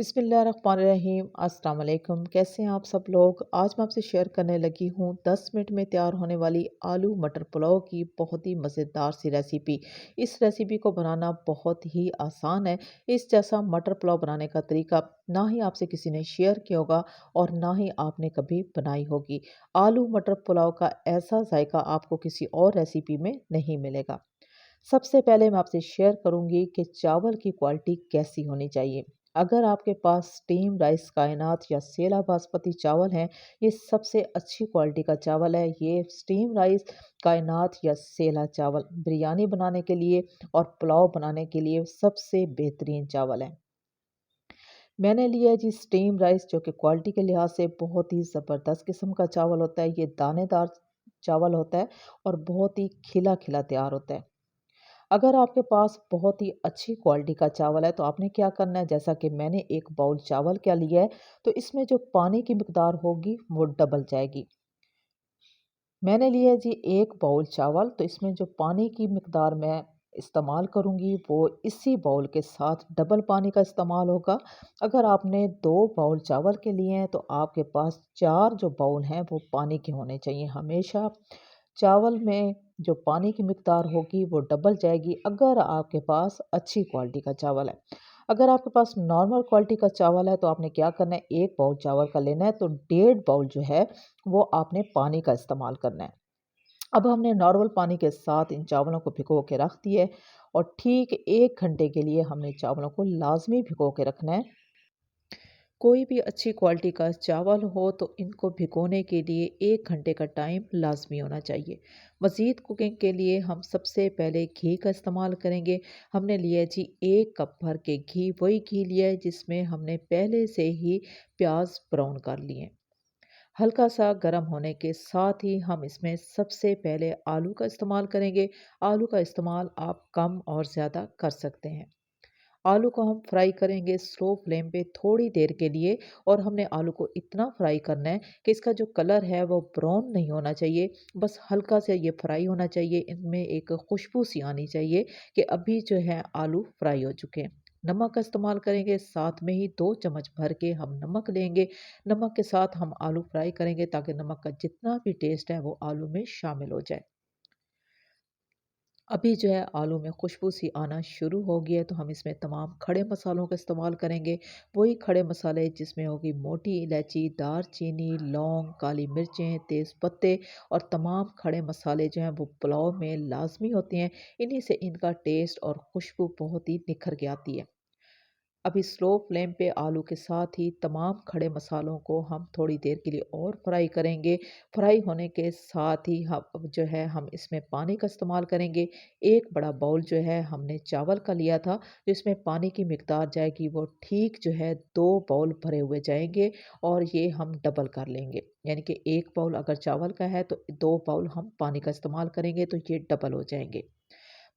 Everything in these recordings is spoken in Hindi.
बिस्मिल्लाहिर्रहमानिर्रहीम। अस्सलाम वालेकुम। कैसे हैं आप सब लोग? आज मैं आपसे शेयर करने लगी हूँ 10 मिनट में तैयार होने वाली आलू मटर पुलाव की बहुत ही मज़ेदार सी रेसिपी। इस रेसिपी को बनाना बहुत ही आसान है। इस जैसा मटर पुलाव बनाने का तरीका ना ही आपसे किसी ने शेयर किया होगा और ना ही आपने कभी बनाई होगी। आलू मटर पुलाव का ऐसा जायका आपको किसी और रेसिपी में नहीं मिलेगा। सबसे पहले मैं आपसे शेयर करूंगी कि चावल की क्वालिटी कैसी होनी चाहिए। अगर आपके पास स्टीम राइस कायनात या सेला बासमती चावल हैं, ये सबसे अच्छी क्वालिटी का चावल है। ये स्टीम राइस कायनात या सेला चावल बिरयानी बनाने के लिए और पुलाव बनाने के लिए सबसे बेहतरीन चावल है। मैंने लिया है जी स्टीम राइस, जो कि क्वालिटी के लिहाज से बहुत ही ज़बरदस्त किस्म का चावल होता है। ये दानेदार चावल होता है और बहुत ही खिला खिला तैयार होता है। अगर आपके पास बहुत ही अच्छी क्वालिटी का चावल है तो आपने क्या करना है, जैसा कि मैंने एक बाउल चावल क्या लिया है, तो इसमें जो पानी की मिकदार होगी वो डबल जाएगी। मैंने लिया है जी एक बाउल चावल, तो इसमें जो पानी की मिकदार मैं इस्तेमाल करूंगी वो इसी बाउल के साथ डबल पानी का इस्तेमाल होगा। अगर आपने 2 बाउल चावल के लिए हैं तो आपके पास 4 जो बाउल हैं वो पानी के होने चाहिए। हमेशा चावल में जो पानी की मिकदार होगी वो डबल जाएगी अगर आपके पास अच्छी क्वालिटी का चावल है। अगर आपके पास नॉर्मल क्वालिटी का चावल है तो आपने क्या करना है, एक बाउल चावल का लेना है तो 1.5 बाउल जो है वो आपने पानी का इस्तेमाल करना है। अब हमने नॉर्मल पानी के साथ इन चावलों को भिगो के रख दिए और ठीक 1 घंटे के लिए हमने चावलों को लाजमी भिगो के रखना है। कोई भी अच्छी क्वालिटी का चावल हो तो इनको भिगोने के लिए 1 घंटे का टाइम लाजमी होना चाहिए। मज़ीद कुकिंग के लिए हम सबसे पहले घी का इस्तेमाल करेंगे। हमने लिया है जी 1 कप भर के घी, वही घी लिया है जिसमें हमने पहले से ही प्याज ब्राउन कर लिए हैं। हल्का सा गर्म होने के साथ ही हम इसमें सबसे पहले आलू का इस्तेमाल करेंगे। आलू का इस्तेमाल आप कम और ज़्यादा कर सकते हैं। आलू को हम फ्राई करेंगे स्लो फ्लेम पे थोड़ी देर के लिए, और हमने आलू को इतना फ्राई करना है कि इसका जो कलर है वो ब्राउन नहीं होना चाहिए, बस हल्का सा ये फ्राई होना चाहिए। इनमें एक खुशबू सी आनी चाहिए कि अभी जो है आलू फ्राई हो चुके हैं। नमक का इस्तेमाल करेंगे, साथ में ही 2 चम्मच भर के हम नमक लेंगे। नमक के साथ हम आलू फ्राई करेंगे ताकि नमक का जितना भी टेस्ट है वो आलू में शामिल हो जाए। अभी जो है आलू में खुशबू सी आना शुरू हो गई है तो हम इसमें तमाम खड़े मसालों का इस्तेमाल करेंगे। वही खड़े मसाले जिसमें होगी मोटी इलायची, दारचीनी, लौंग, काली मिर्चें, तेज़ पत्ते और तमाम खड़े मसाले जो हैं वो पुलाव में लाजमी होते हैं। इन्हीं से इनका टेस्ट और खुशबू बहुत ही निखर के आती है। अभी स्लो फ्लेम पे आलू के साथ ही तमाम खड़े मसालों को हम थोड़ी देर के लिए और फ्राई करेंगे। फ्राई होने के साथ ही हम जो है हम इसमें पानी का इस्तेमाल करेंगे। एक बड़ा बाउल जो है हमने चावल का लिया था, जिसमें पानी की मिकदार जाएगी वो ठीक जो है 2 बाउल भरे हुए जाएंगे, और ये हम डबल कर लेंगे। यानी कि एक बाउल अगर चावल का है तो 2 बाउल हम पानी का इस्तेमाल करेंगे तो ये डबल हो जाएंगे।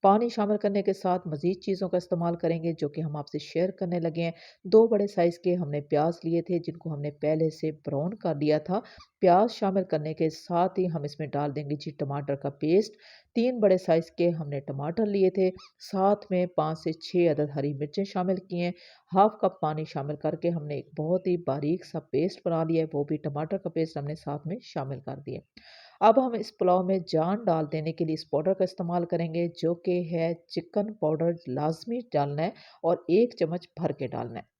पानी शामिल करने के साथ मज़ीद चीज़ों का इस्तेमाल करेंगे जो कि हम आपसे शेयर करने लगे हैं। 2 बड़े साइज़ के हमने प्याज लिए थे जिनको हमने पहले से ब्राउन कर लिया था। प्याज शामिल करने के साथ ही हम इसमें डाल देंगे जी टमाटर का पेस्ट। 3 बड़े साइज़ के हमने टमाटर लिए थे, साथ में 5 से 6 अदद हरी मिर्चें शामिल की हैं। हाफ़ कप पानी शामिल करके हमने एक बहुत ही बारीक सा पेस्ट बना लिया है, वो भी टमाटर का पेस्ट हमने साथ में शामिल कर दिया। अब हम इस पुलाव में जान डाल देने के लिए इस पाउडर का इस्तेमाल करेंगे जो कि है चिकन पाउडर। लाज़मी डालना है और 1 चम्मच भर के डालना है।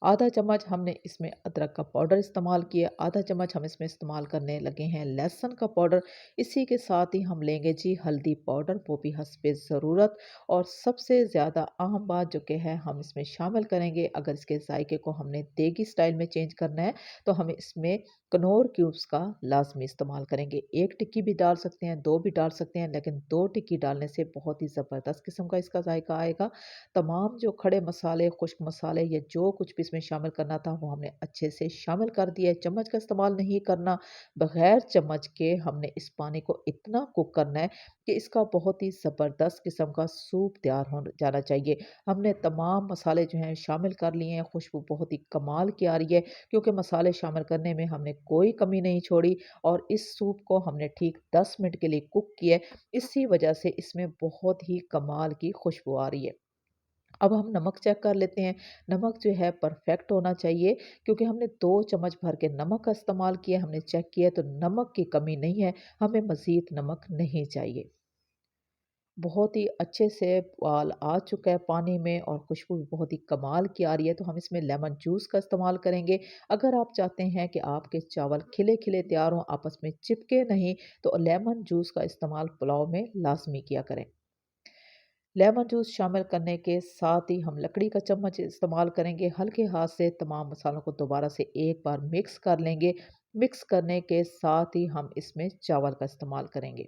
आधा चम्मच हमने इसमें अदरक का पाउडर इस्तेमाल किया, आधा चम्मच हम इसमें इस्तेमाल करने लगे हैं लहसुन का पाउडर। इसी के साथ ही हम लेंगे जी हल्दी पाउडर, वो भी हस्बे ज़रूरत। और सबसे ज़्यादा अहम बात जो कि है हम इसमें शामिल करेंगे, अगर इसके जायके को हमने देगी स्टाइल में चेंज करना है तो हम इसमें कनौर क्यूब्स का लाजमी इस्तेमाल करेंगे। 1 टिक्की भी डाल सकते हैं, 2 भी डाल सकते हैं, लेकिन 2 टिक्की डालने से बहुत ही ज़बरदस्त किस्म का इसका जायका आएगा। तमाम जो खड़े मसाले, खुश्क मसाले या जो कुछ भी इसमें शामिल करना था वो हमने अच्छे से शामिल कर दिया है। चम्मच का इस्तेमाल नहीं करना, बगैर चम्मच के हमने इस पानी को इतना कुक करना है कि इसका बहुत ही ज़बरदस्त किस्म का सूप तैयार हो जाना चाहिए। हमने तमाम मसाले जो हैं शामिल कर लिए हैं, खुशबू बहुत ही कमाल की आ रही है क्योंकि मसाले शामिल करने में हमने कोई कमी नहीं छोड़ी, और इस सूप को हमने ठीक 10 मिनट के लिए कुक किया है। इसी वजह से इसमें बहुत ही कमाल की खुशबू आ रही है। अब हम नमक चेक कर लेते हैं। नमक जो है परफेक्ट होना चाहिए, क्योंकि हमने 2 चम्मच भर के नमक का इस्तेमाल किया, हमने चेक किया तो नमक की कमी नहीं है, हमें मज़ीद नमक नहीं चाहिए। बहुत ही अच्छे से उबाल आ चुका है पानी में और खुशबू भी बहुत ही कमाल की आ रही है, तो हम इसमें लेमन जूस का इस्तेमाल करेंगे। अगर आप चाहते हैं कि आपके चावल खिले-खिले तैयार हों, आपस में चिपके नहीं, तो लेमन जूस का इस्तेमाल पुलाव में लाज़मी किया करें। लेमन जूस शामिल करने के साथ ही हम लकड़ी का चम्मच इस्तेमाल करेंगे। हल्के हाथ से तमाम मसालों को दोबारा से एक बार मिक्स कर लेंगे। मिक्स करने के साथ ही हम इसमें चावल का इस्तेमाल करेंगे।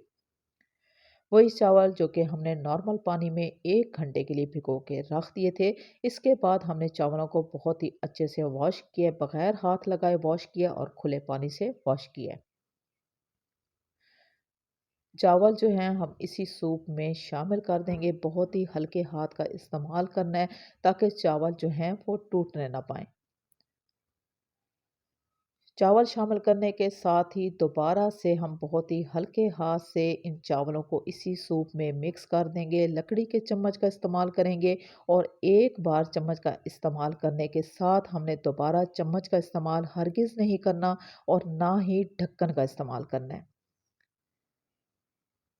वही चावल जो कि हमने नॉर्मल पानी में 1 घंटे के लिए भिगो के रख दिए थे। इसके बाद हमने चावलों को बहुत ही अच्छे से वॉश किया, बगैर हाथ लगाए वॉश किया और खुले पानी से वॉश किया। चावल जो हैं हम इसी सूप में शामिल कर देंगे। बहुत ही हल्के हाथ का इस्तेमाल करना है, ताकि चावल जो हैं वो टूटने ना पाएँ। चावल शामिल करने के साथ ही दोबारा से हम बहुत ही हल्के हाथ से इन चावलों को इसी सूप में मिक्स कर देंगे। लकड़ी के चम्मच का इस्तेमाल करेंगे और एक बार चम्मच का इस्तेमाल करने के साथ हमने दोबारा चम्मच का इस्तेमाल हरगिज़ नहीं करना और ना ही ढक्कन का इस्तेमाल करना है।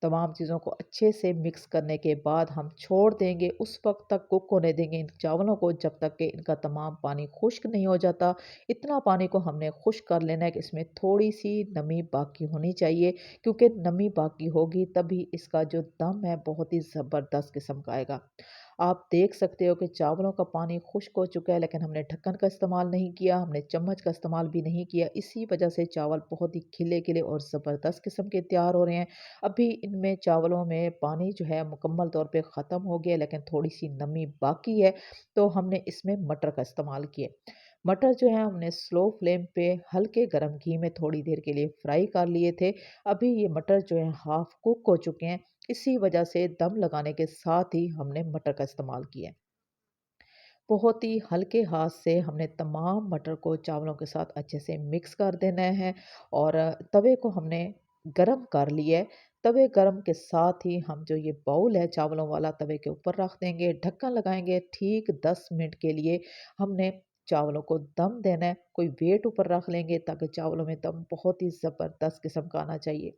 तमाम चीज़ों को अच्छे से मिक्स करने के बाद हम छोड़ देंगे, उस वक़्त तक कुक होने देंगे इन चावलों को जब तक कि इनका तमाम पानी खुश्क नहीं हो जाता। इतना पानी को हमने खुश्क कर लेना है कि इसमें थोड़ी-सी नमी बाकी होनी चाहिए, क्योंकि नमी बाकी होगी तभी इसका जो दम है बहुत ही ज़बरदस्त किस्म का आएगा। आप देख सकते हो कि चावलों का पानी खुश्क हो चुका है, लेकिन हमने ढक्कन का इस्तेमाल नहीं किया, हमने चम्मच का इस्तेमाल भी नहीं किया। इसी वजह से चावल बहुत ही खिले-खिले और ज़बरदस्त किस्म के तैयार हो रहे हैं। अभी इनमें चावलों में पानी जो है मुकम्मल तौर पे ख़त्म हो गया, लेकिन थोड़ी-सी नमी बाकी है, तो हमने इसमें मटर का इस्तेमाल किया। मटर जो है हमने स्लो फ्लेम पे हल्के गरम घी में थोड़ी देर के लिए फ्राई कर लिए थे। अभी ये मटर जो है हाफ़ कुक हो चुके हैं, इसी वजह से दम लगाने के साथ ही हमने मटर का इस्तेमाल किया है। बहुत ही हल्के हाथ से हमने तमाम मटर को चावलों के साथ अच्छे से मिक्स कर देना है और तवे को हमने गरम कर लिया है। तवे गरम के साथ ही हम जो ये बाउल है चावलों वाला तवे के ऊपर रख देंगे, ढक्कन लगाएँगे। ठीक 10 मिनट के लिए हमने चावलों को दम देना है। कोई वेट ऊपर रख लेंगे ताकि चावलों में दम बहुत ही ज़बरदस्त किस्म का आना चाहिए।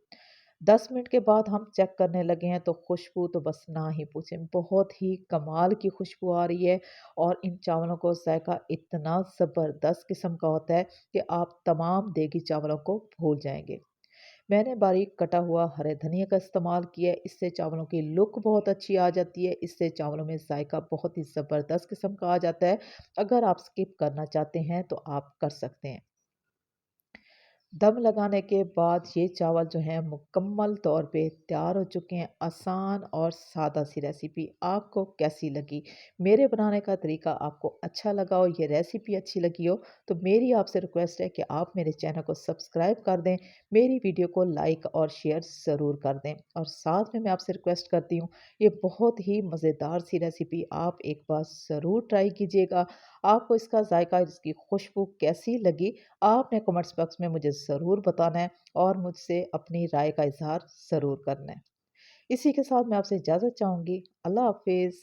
10 मिनट के बाद हम चेक करने लगे हैं तो खुशबू तो बस ना ही पूछें, बहुत ही कमाल की खुशबू आ रही है और इन चावलों को ज़ायका इतना ज़बरदस्त किस्म का होता है कि आप तमाम देगी चावलों को भूल जाएँगे। मैंने बारीक कटा हुआ हरे धनिया का इस्तेमाल किया है, इससे चावलों की लुक बहुत अच्छी आ जाती है, इससे चावलों में ज़ायका बहुत ही ज़बरदस्त किस्म का आ जाता है। अगर आप स्किप करना चाहते हैं तो आप कर सकते हैं। दम लगाने के बाद ये चावल जो हैं मुकम्मल तौर पे तैयार हो चुके हैं। आसान और सादा सी रेसिपी आपको कैसी लगी? मेरे बनाने का तरीका आपको अच्छा लगा हो, ये रेसिपी अच्छी लगी हो, तो मेरी आपसे रिक्वेस्ट है कि आप मेरे चैनल को सब्सक्राइब कर दें, मेरी वीडियो को लाइक और शेयर ज़रूर कर दें। और साथ में मैं आपसे रिक्वेस्ट करती हूँ, ये बहुत ही मज़ेदार सी रेसिपी आप एक बार ज़रूर ट्राई कीजिएगा। आपको इसका ज़ायका, इसकी खुशबू कैसी लगी? आपने कमेंट्स बॉक्स में मुझे ज़रूर बताना है और मुझसे अपनी राय का इज़हार ज़रूर करना है। इसी के साथ मैं आपसे इजाज़त चाहूँगी। अल्लाह हाफ़िज़।